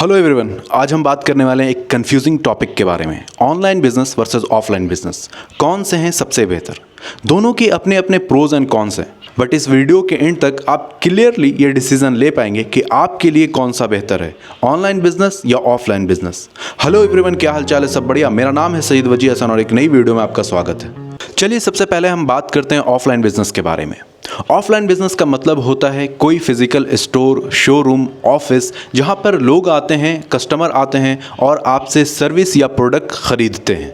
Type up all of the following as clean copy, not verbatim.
Hello everyone, आज हम बात करने वाले हैं एक कंफ्यूजिंग टॉपिक के बारे में। Online business versus offline business, कौन से हैं सबसे बेहतर। दोनों के अपने अपने प्रोज एंड कॉन्स हैं, बट इस वीडियो के एंड तक आप क्लियरली ये डिसीजन ले पाएंगे कि आपके लिए कौन सा बेहतर है, ऑनलाइन बिजनेस या ऑफलाइन बिजनेस। हेलो एवरीवन, क्या हाल चाल है? सब बढ़िया। मेरा नाम है सईद वजी हसन और एक नई वीडियो में आपका स्वागत है। चलिए सबसे पहले हम बात करते हैं ऑफलाइन बिजनेस के बारे में। ऑफलाइन बिजनेस का मतलब होता है कोई फिजिकल स्टोर, शोरूम, ऑफिस जहां पर लोग आते हैं, कस्टमर आते हैं और आपसे सर्विस या प्रोडक्ट खरीदते हैं।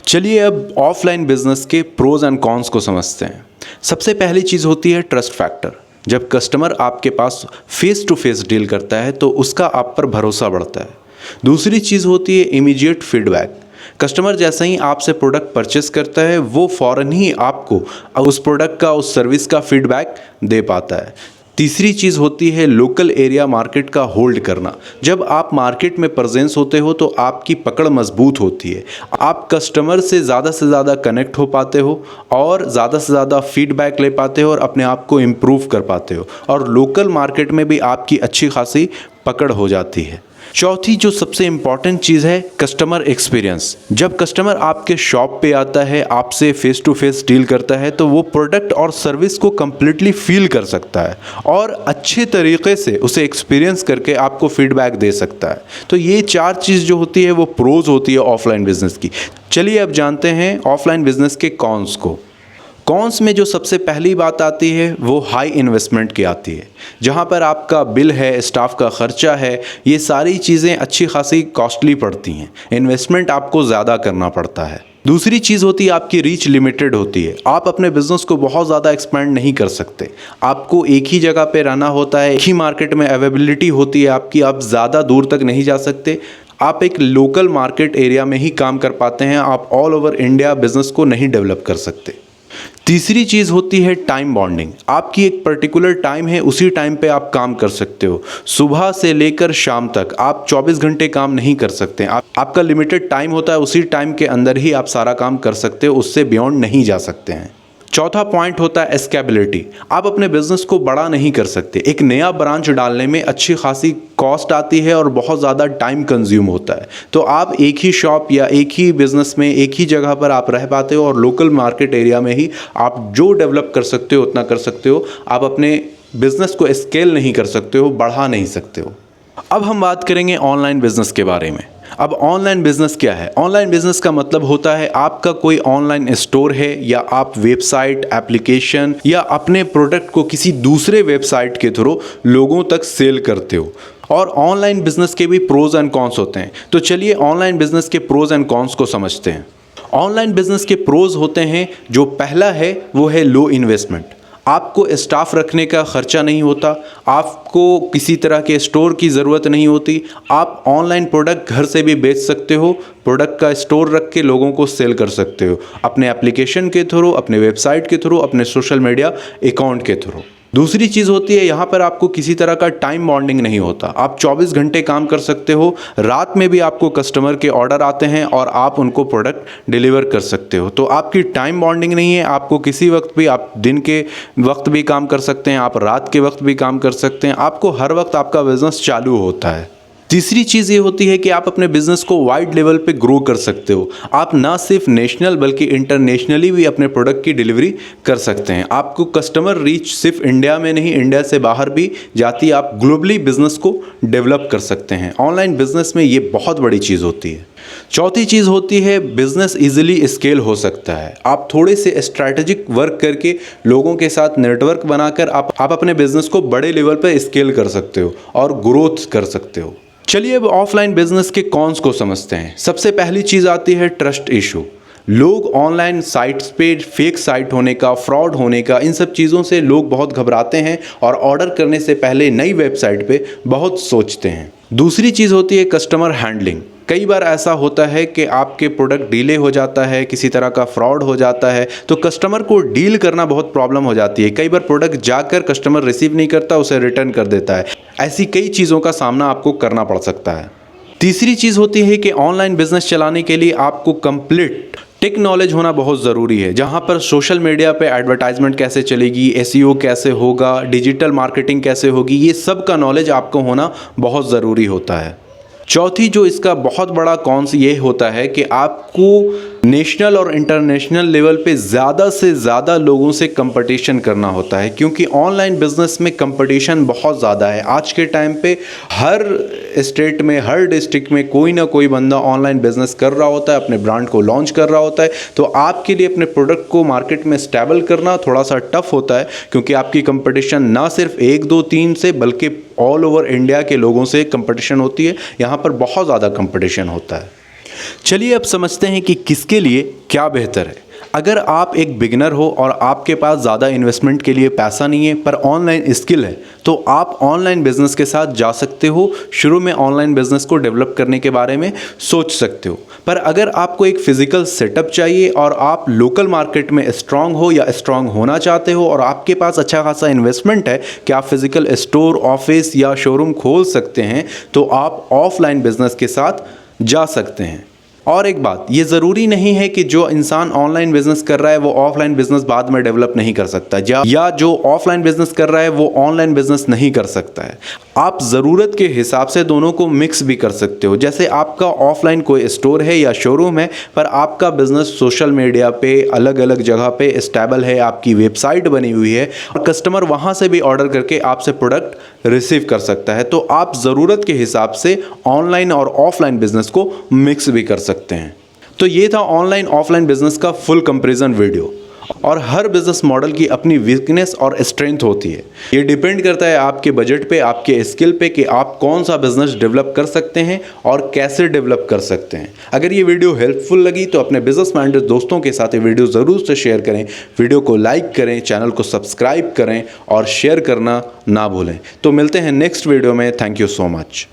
चलिए अब ऑफलाइन बिजनेस के प्रोज एंड कॉन्स को समझते हैं। सबसे पहली चीज़ होती है ट्रस्ट फैक्टर। जब कस्टमर आपके पास फेस टू फेस डील करता है तो उसका आप पर भरोसा बढ़ता है। दूसरी चीज़ होती है इमीडिएट फीडबैक। कस्टमर जैसे ही आपसे प्रोडक्ट परचेस करता है वो फ़ौरन ही आपको उस प्रोडक्ट का, उस सर्विस का फीडबैक दे पाता है। तीसरी चीज़ होती है लोकल एरिया मार्केट का होल्ड करना। जब आप मार्केट में प्रेजेंस होते हो तो आपकी पकड़ मजबूत होती है, आप कस्टमर से ज़्यादा कनेक्ट हो पाते हो और ज़्यादा से ज़्यादा फीडबैक ले पाते हो और अपने आप को इम्प्रूव कर पाते हो, और लोकल मार्केट में भी आपकी अच्छी खासी पकड़ हो जाती है। चौथी जो सबसे इम्पॉर्टेंट चीज़ है, कस्टमर एक्सपीरियंस। जब कस्टमर आपके शॉप पे आता है, आपसे फेस टू फेस डील करता है तो वो प्रोडक्ट और सर्विस को कम्प्लीटली फील कर सकता है और अच्छे तरीके से उसे एक्सपीरियंस करके आपको फीडबैक दे सकता है। तो ये चार चीज़ जो होती है वो प्रोज होती है ऑफलाइन बिजनेस की। चलिए अब जानते हैं ऑफलाइन बिजनेस के कॉन्स को। कॉन्स में जो सबसे पहली बात आती है वो हाई इन्वेस्टमेंट की आती है, जहाँ पर आपका बिल है, स्टाफ का खर्चा है, ये सारी चीज़ें अच्छी खासी कॉस्टली पड़ती हैं। इन्वेस्टमेंट आपको ज़्यादा करना पड़ता है। दूसरी चीज़ होती है आपकी रीच लिमिटेड होती है। आप अपने बिजनेस को बहुत ज़्यादा एक्सपेंड नहीं कर सकते। आपको एक ही जगह पे रहना होता है, एक ही मार्केट में अवेलेबिलिटी होती है आपकी, आप ज़्यादा दूर तक नहीं जा सकते। आप एक लोकल मार्केट एरिया में ही काम कर पाते हैं, आप ऑल ओवर इंडिया बिजनेस को नहीं डेवलप कर सकते। तीसरी चीज़ होती है टाइम बॉन्डिंग। आपकी एक पर्टिकुलर टाइम है, उसी टाइम पे आप काम कर सकते हो। सुबह से लेकर शाम तक आप 24 घंटे काम नहीं कर सकते। आपका लिमिटेड टाइम होता है, उसी टाइम के अंदर ही आप सारा काम कर सकते हो, उससे बियॉन्ड नहीं जा सकते हैं। चौथा पॉइंट होता है स्केलेबिलिटी। आप अपने बिजनेस को बड़ा नहीं कर सकते। एक नया ब्रांच डालने में अच्छी खासी कॉस्ट आती है और बहुत ज़्यादा टाइम कंज्यूम होता है। तो आप एक ही शॉप या एक ही बिजनेस में एक ही जगह पर आप रह पाते हो और लोकल मार्केट एरिया में ही आप जो डेवलप कर सकते हो उतना कर सकते हो। आप अपने बिजनेस को स्केल नहीं कर सकते हो, बढ़ा नहीं सकते हो। अब हम बात करेंगे ऑनलाइन बिजनेस के बारे में। अब ऑनलाइन बिजनेस क्या है? ऑनलाइन बिजनेस का मतलब होता है आपका कोई ऑनलाइन स्टोर है या आप वेबसाइट, एप्लीकेशन या अपने प्रोडक्ट को किसी दूसरे वेबसाइट के थ्रू लोगों तक सेल करते हो। और ऑनलाइन बिजनेस के भी प्रोज एंड कॉन्स होते हैं। तो चलिए ऑनलाइन बिजनेस के प्रोज एंड कॉन्स को समझते हैं। ऑनलाइन बिजनेस के प्रोज होते हैं, जो पहला है वो है लो इन्वेस्टमेंट। आपको स्टाफ रखने का खर्चा नहीं होता, आपको किसी तरह के स्टोर की ज़रूरत नहीं होती। आप ऑनलाइन प्रोडक्ट घर से भी बेच सकते हो, प्रोडक्ट का स्टोर रख के लोगों को सेल कर सकते हो, अपने एप्लीकेशन के थ्रू, अपने वेबसाइट के थ्रू, अपने सोशल मीडिया अकाउंट के थ्रू। दूसरी चीज़ होती है यहाँ पर आपको किसी तरह का टाइम बॉन्डिंग नहीं होता। आप 24 घंटे काम कर सकते हो, रात में भी आपको कस्टमर के ऑर्डर आते हैं और आप उनको प्रोडक्ट डिलीवर कर सकते हो। तो आपकी टाइम बॉन्डिंग नहीं है, आपको किसी वक्त भी, आप दिन के वक्त भी काम कर सकते हैं, आप रात के वक्त भी काम कर सकते हैं, आपको हर वक्त आपका बिजनेस चालू होता है। तीसरी चीज़ ये होती है कि आप अपने बिजनेस को वाइड लेवल पे ग्रो कर सकते हो। आप ना सिर्फ नेशनल बल्कि इंटरनेशनली भी अपने प्रोडक्ट की डिलीवरी कर सकते हैं। आपको कस्टमर रीच सिर्फ इंडिया में नहीं, इंडिया से बाहर भी जाती है। आप ग्लोबली बिजनेस को डेवलप कर सकते हैं। ऑनलाइन बिजनेस में ये बहुत बड़ी चीज़ होती है। चौथी चीज़ होती है बिजनेस इजीली स्केल हो सकता है। आप थोड़े से स्ट्रैटेजिक वर्क करके लोगों के साथ नेटवर्क बनाकर आप अपने बिजनेस को बड़े लेवल पर स्केल कर सकते हो और ग्रोथ कर सकते हो। चलिए अब ऑफलाइन बिजनेस के कॉन्स को समझते हैं। सबसे पहली चीज़ आती है ट्रस्ट इशू। लोग ऑनलाइन साइट्स पे फेक साइट होने का, फ्रॉड होने का, इन सब चीज़ों से लोग बहुत घबराते हैं और ऑर्डर करने से पहले नई वेबसाइट पे बहुत सोचते हैं। दूसरी चीज़ होती है कस्टमर हैंडलिंग। कई बार ऐसा होता है कि आपके प्रोडक्ट डिले हो जाता है, किसी तरह का फ्रॉड हो जाता है, तो कस्टमर को डील करना बहुत प्रॉब्लम हो जाती है। कई बार प्रोडक्ट जाकर कस्टमर रिसीव नहीं करता, उसे रिटर्न कर देता है। ऐसी कई चीज़ों का सामना आपको करना पड़ सकता है। तीसरी चीज़ होती है कि ऑनलाइन बिजनेस चलाने के लिए आपको कंप्लीट टेक नॉलेज होना बहुत ज़रूरी है, जहाँ पर सोशल मीडिया पे एडवर्टाइजमेंट कैसे चलेगी, एसईओ कैसे होगा, डिजिटल मार्केटिंग कैसे होगी, ये सब का नॉलेज आपको होना बहुत ज़रूरी होता है। चौथी जो इसका बहुत बड़ा कॉन्स ये होता है कि आपको नेशनल और इंटरनेशनल लेवल पे ज़्यादा से ज़्यादा लोगों से कंपटीशन करना होता है, क्योंकि ऑनलाइन बिजनेस में कंपटीशन बहुत ज़्यादा है। आज के टाइम पे हर स्टेट में, हर डिस्ट्रिक्ट में कोई ना कोई बंदा ऑनलाइन बिजनेस कर रहा होता है, अपने ब्रांड को लॉन्च कर रहा होता है। तो आपके लिए अपने प्रोडक्ट को मार्केट में स्टेबल करना थोड़ा सा टफ होता है, क्योंकि आपकी कंपटीशन ना सिर्फ 1 2 3 से बल्कि ऑल ओवर इंडिया के लोगों से कंपटीशन होती है। यहाँ पर बहुत ज़्यादा कंपटीशन होता है। चलिए अब समझते हैं कि किसके लिए क्या बेहतर है। अगर आप एक बिगिनर हो और आपके पास ज़्यादा इन्वेस्टमेंट के लिए पैसा नहीं है पर ऑनलाइन स्किल है, तो आप ऑनलाइन बिजनेस के साथ जा सकते हो। शुरू में ऑनलाइन बिजनेस को डेवलप करने के बारे में सोच सकते हो। पर अगर आपको एक फिजिकल सेटअप चाहिए और आप लोकल मार्केट में स्ट्रांग हो या स्ट्रांग होना चाहते हो और आपके पास अच्छा खासा इन्वेस्टमेंट है कि आप फिजिकल स्टोर, ऑफिस या शोरूम खोल सकते हैं, तो आप ऑफलाइन बिजनेस के साथ जा सकते हैं। और एक बात, ये ज़रूरी नहीं है कि जो इंसान ऑनलाइन बिजनेस कर रहा है वो ऑफलाइन बिजनेस बाद में डेवलप नहीं कर सकता, या जो ऑफलाइन बिजनेस कर रहा है वो ऑनलाइन बिजनेस नहीं कर सकता है। आप ज़रूरत के हिसाब से दोनों को मिक्स भी कर सकते हो। जैसे आपका ऑफलाइन कोई स्टोर है या शोरूम है, पर आपका बिजनेस सोशल मीडिया पे अलग अलग जगह पे स्टेबल है, आपकी वेबसाइट बनी हुई है और कस्टमर वहाँ से भी ऑर्डर करके आपसे प्रोडक्ट रिसीव कर सकता है, तो आप ज़रूरत के हिसाब से ऑनलाइन और ऑफलाइन बिजनेस को मिक्स भी कर सकते हैं। तो ये था ऑनलाइन ऑफलाइन बिजनेस का फुल कंपैरिजन वीडियो। और हर बिजनेस मॉडल की अपनी वीकनेस और स्ट्रेंथ होती है। ये डिपेंड करता है आपके बजट पे, आपके स्किल पे कि आप कौन सा बिजनेस डेवलप कर सकते हैं और कैसे डेवलप कर सकते हैं। अगर ये वीडियो हेल्पफुल लगी तो अपने बिजनेस माइंडेड दोस्तों के साथ ये वीडियो ज़रूर से शेयर करें। वीडियो को लाइक करें, चैनल को सब्सक्राइब करें और शेयर करना ना भूलें। तो मिलते हैं नेक्स्ट वीडियो में। Thank you so much.